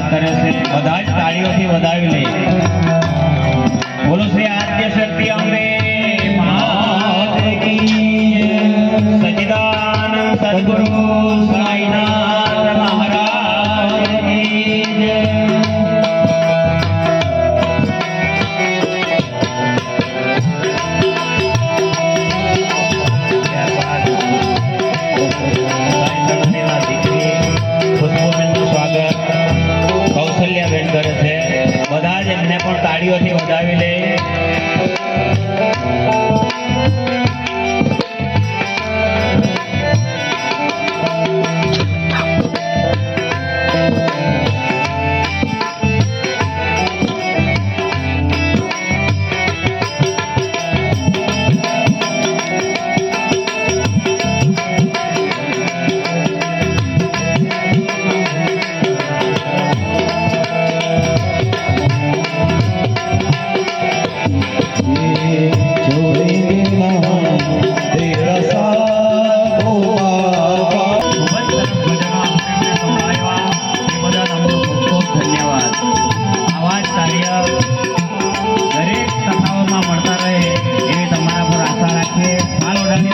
સ્વાગત કરે છે, બધા જ તાળીઓથી વધાવી લે। બોલો શ્રી આદ્ય શક્તિ અંબે માત કી જય। સચ્ચિદાનંદ સદગુરુ સાઈનાથ મહારાજ કી જય। કૌશલ્યાબેન કરે છે, બધા જ એમને પણ તાળીઓથી વધાવી લે।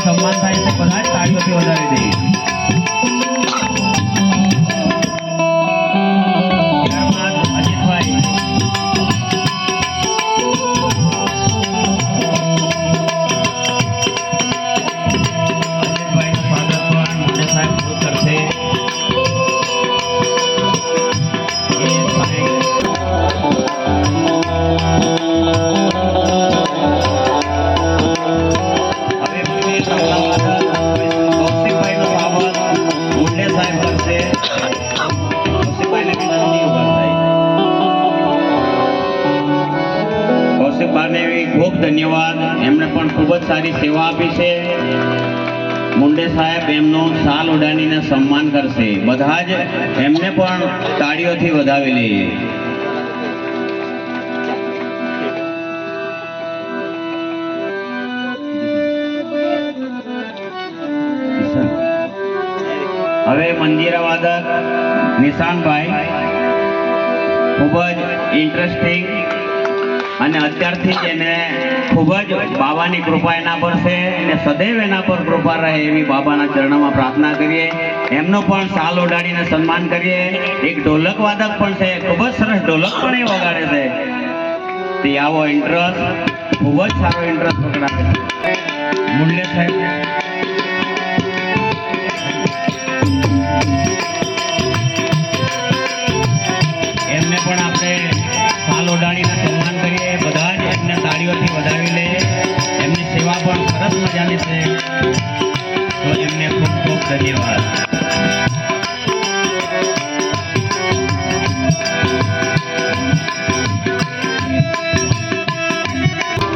सम्मान थाय छे, बधा ताळीओथी વધાવી દઈએ। ત્યારબાદ અજીતભાઈ સ્વાગત પણ મોટે સાહેબ પૂરું કરશે। ખૂબ ધન્યવાદ, એમણે પણ ખૂબ જ સારી સેવા આપી છે। મુંડે સાહેબ એમનું શાલ ઉડાડીને સન્માન કરશે, બધા જ એમને પણ તાળીઓથી વધાવી લઈએ। હવે મંજીરા વાદક નિશાનભાઈ ખૂબ જ ઇન્ટરેસ્ટિંગ અને અત્યારથી જ એને ખૂબ જ બાબાની કૃપા એના પર છે અને સદૈવ એના પર કૃપા રહે એવી બાબાના ચરણોમાં પ્રાર્થના કરીએ। એમનો પણ શાલ ઓઢાડીને સન્માન કરીએ। એક ઢોલક વાદક પણ છે, ખૂબ જ સરસ ઢોલક પણ એ વગાડે છે, તે આવો ઇન્ટરેસ્ટ ખૂબ જ સારો ઇન્ટરેસ્ટ વગાડે છે। મુંડે સાહેબ એમને પણ આપણે શાલ ઓઢાડીને સન્માન કરીએ, બધા જ એમને તાળીઓથી વધાવી લે। એમની સેવા પણ સરસ મજાની છે, તો એમને ખૂબ ખૂબ ધન્યવાદ।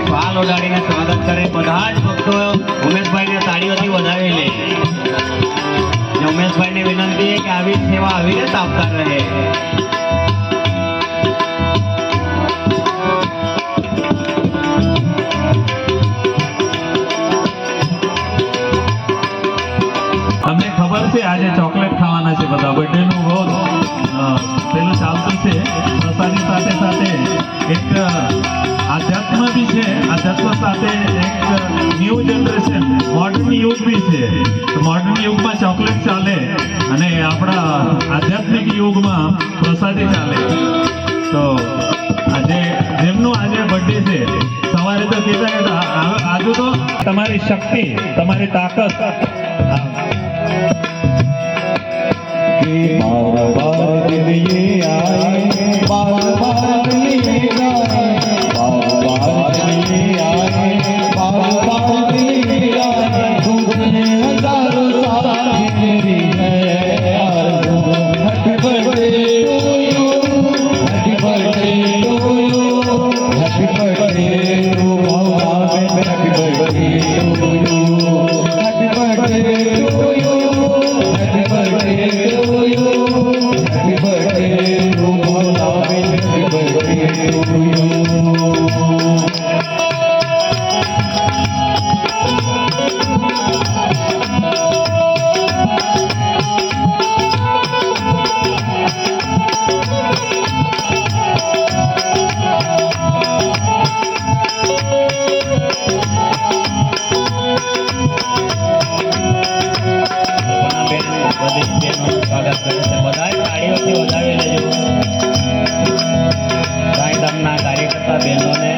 શાલ ઓઢાડીને સ્વાગત કરે, બધા જ ભક્તો ઉમેશભાઈને તાળીઓથી વધાવી લે। ઉમેશભાઈને વિનંતી છે કે આવી સેવા આવી રીતે આપતા રહે। તમને ખબર છે આજે ચોકલેટ ખાવાના છે, બધા બર્થડે નું રોજ પેલું ચાલતું છે। પ્રસાદી સાથે સાથે એક આધ્યાત્મ બી છે, આધ્યાત્મ સાથે એક ન્યૂ જનરેશન મોડર્ન યુગ બી છે। મોડર્ન યુગમાં ચોકલેટ ચાલે અને આપણા આધ્યાત્મિક યુગમાં પ્રસાદી ચાલે। તો આજે જેમનું આજે બર્થડે છે, સવારે તો કહેતા આજુ તો તમારી શક્તિ, તમારી તાકાત बार बार दिन ये आए, बार बार दिन ये आए, बार बार दिन ये आए, बार बार दिन ये आए। तुझने हजारों साल मेरी है आरज़ू। Happy birthday to you, happy birthday to you, happy birthday to Baba, happy birthday to you, happy birthday to you, happy birthday to you, happy વધાવી લેજો. ગાયધામના કાર્યકર્તા બહેનોને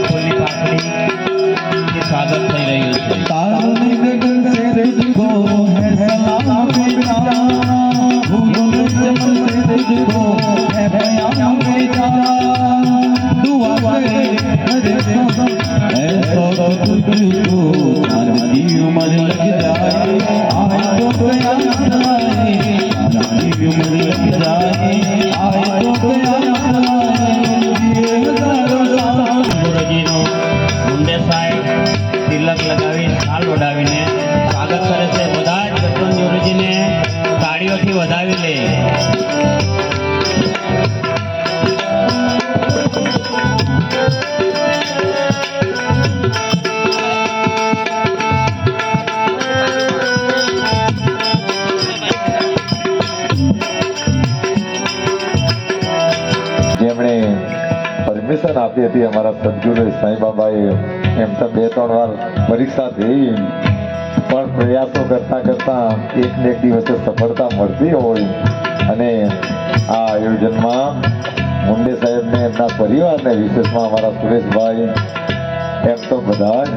ફૂલની પાકડીથી સ્વાગત થઈ રહ્યું છે. तारुण्य गगन से तुझको है सलाम बेटा, भूलों में चमन से तुझको है प्यार बेटा, दुआ करे हरे सब ऐसा तुझको सारी उम्र लग जाए, आए तो प्यार जाए, सारी उम्र लग जाए, आए तो प्यार जाए, ये हजारों साल ગુરુજીનો મુંડે સાહેબ તિલક લગાવી શાલ ઓઢાવીને સ્વાગત કરે છે. બધા જ જસવંત ગુરુજીને તાળીઓથી વધાવી લે. જેમણે પરમિશન આપી હતી અમારા સદગુરુ સાંઈ બાબાએ, એમ તો 2-3 વાર પરીક્ષા થઈ પણ પ્રયાસો કરતા કરતા એક ને એક દિવસે સફળતા મળતી હોય અને આ આયોજનમાં મુંડે સાહેબને એમના પરિવારને વિશેષમાં અમારા સુરેશભાઈ એમ તો બધા જ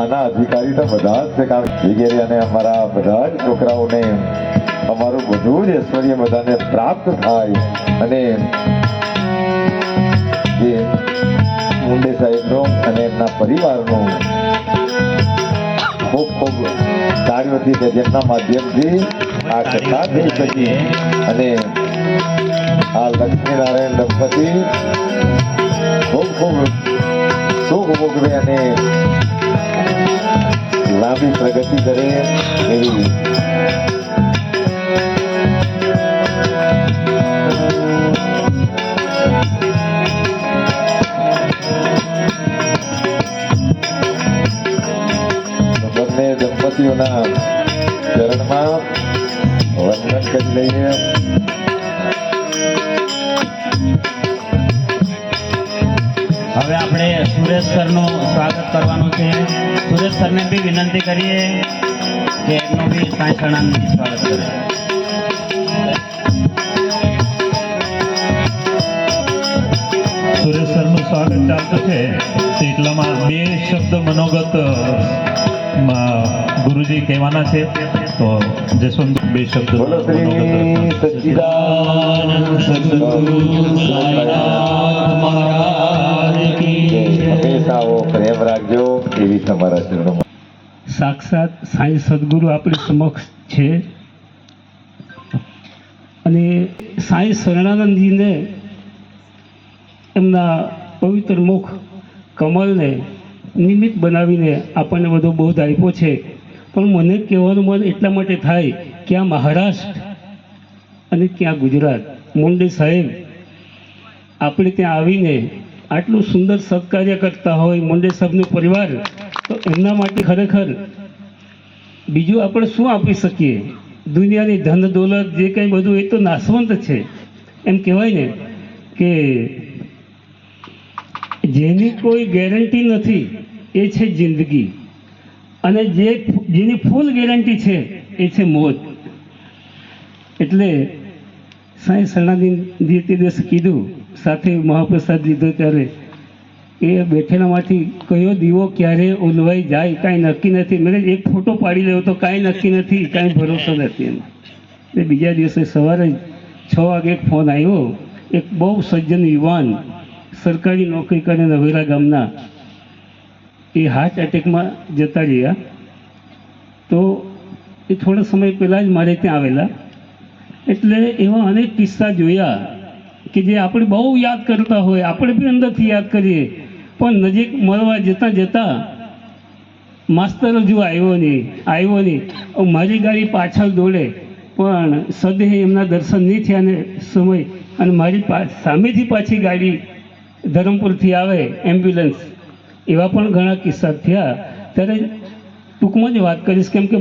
આના અધિકારી તો બધા જ છે, કારણ વગેરે અને અમારા બધા જ છોકરાઓને અમારું બધું જ ઐશ્વર્ય બધાને પ્રાપ્ત થાય અને જે મુંડે સાહેબનો અને એમના પરિવારનો ખૂબ ખૂબ કાર્યોથી કે જેમના માધ્યમથી આ કથા થઈ શકી અને આ લક્ષ્મીનારાયણ દંપતી ખૂબ ખૂબ સુખ ભોગવે અને લાંબી પ્રગતિ કરે એવી બંને દંપતીઓના ચરણમાં વંદન કરી લઈએ. હવે આપણે સુરેશ સરનું સ્વાગત કરવાનું છે. સુરેશ સરને બી વિનંતી કરીએ કે એમનું બી સાંઈ શરણાનંદથી સ્વાગત કરે. સુરેશ સરનું સ્વાગત ચાલતું છે તો એટલામાં 2 શબ્દ મનોગત ગુરુજી કહેવાના છે, તો જસવંત 2 શબ્દ બોલો શ્રી મનોગત. સચ્ચિદાનંદ સદગુરુ સાંઈનાથ મહારાજ કી જય. હંમેશા આવો પ્રેમ રાખજો એવી તમારા ચરણોમાં. સાક્ષાત સાંઈ સદગુરુ આપણી સમક્ષ છે અને સાંઈ શરણાનંદજીને એમના પવિત્ર મુખ કમલને નિમિત્ત બનાવીને આપણને બધો બોધ આપ્યો છે. પણ મને કહેવાનું મન એટલા માટે થાય કે આ મહારાષ્ટ્ર અને ક્યાં ગુજરાત મુંડે સાહેબ આપણે ત્યાં આવીને આટલું સુંદર સત્કાર્ય કરતા હોય મુંડે સાહેબનો પરિવાર, તો એમના માટે ખરેખર બીજું આપણે શું આપી શકીએ? દુનિયાની ધન દોલત જે કંઈ બધું એ તો નાશવંત છે. એમ કહેવાય ને કે જેની કોઈ ગેરંટી નથી એ છે જિંદગી, અને જેની ફૂલ ગેરંટી છે એ છે મોત. એટલે સાંઈ શરણાનંદજીએ તે દિવસે કીધું, સાથે મહાપ્રસાદ લીધો ત્યારે એ બેઠેલામાંથી કયો દીવો ક્યારે ઓલવાઈ જાય કાંઈ નક્કી નથી. મેં એક ફોટો પાડી લેવો તો કાંઈ નક્કી નથી, કાંઈ ભરોસો નથી એમ. એટલે બીજા દિવસે સવારે 6 વાગે એક ફોન આવ્યો. એક બહુ સજ્જન યુવાન સરકારી નોકરી કરે નવેરા ગામના, એ હાર્ટ એટેકમાં જતા રહ્યા. તો એ થોડા સમય પહેલાં જ મારે ત્યાં આવેલા. એટલે એવા અનેક કિસ્સા જોયા કે જે આપણે બહુ યાદ કરતા હોય, આપણે બી અંદરથી યાદ કરીએ, પણ નજીક મળવા જતાં જતાં માસ્તર હજુ આવ્યો નહીં. મારી ગાડી પાછળ દોડે પણ સદેહ એમના દર્શન નહીં થયા ને સમય, અને મારી સામેથી પાછી ગાડી ધરમપુરથી આવે એમ્બ્યુલન્સ. એવા પણ ઘણા કિસ્સા થયા. ત્યારે ટૂંકમાં જ વાત કરીશ, કેમ કે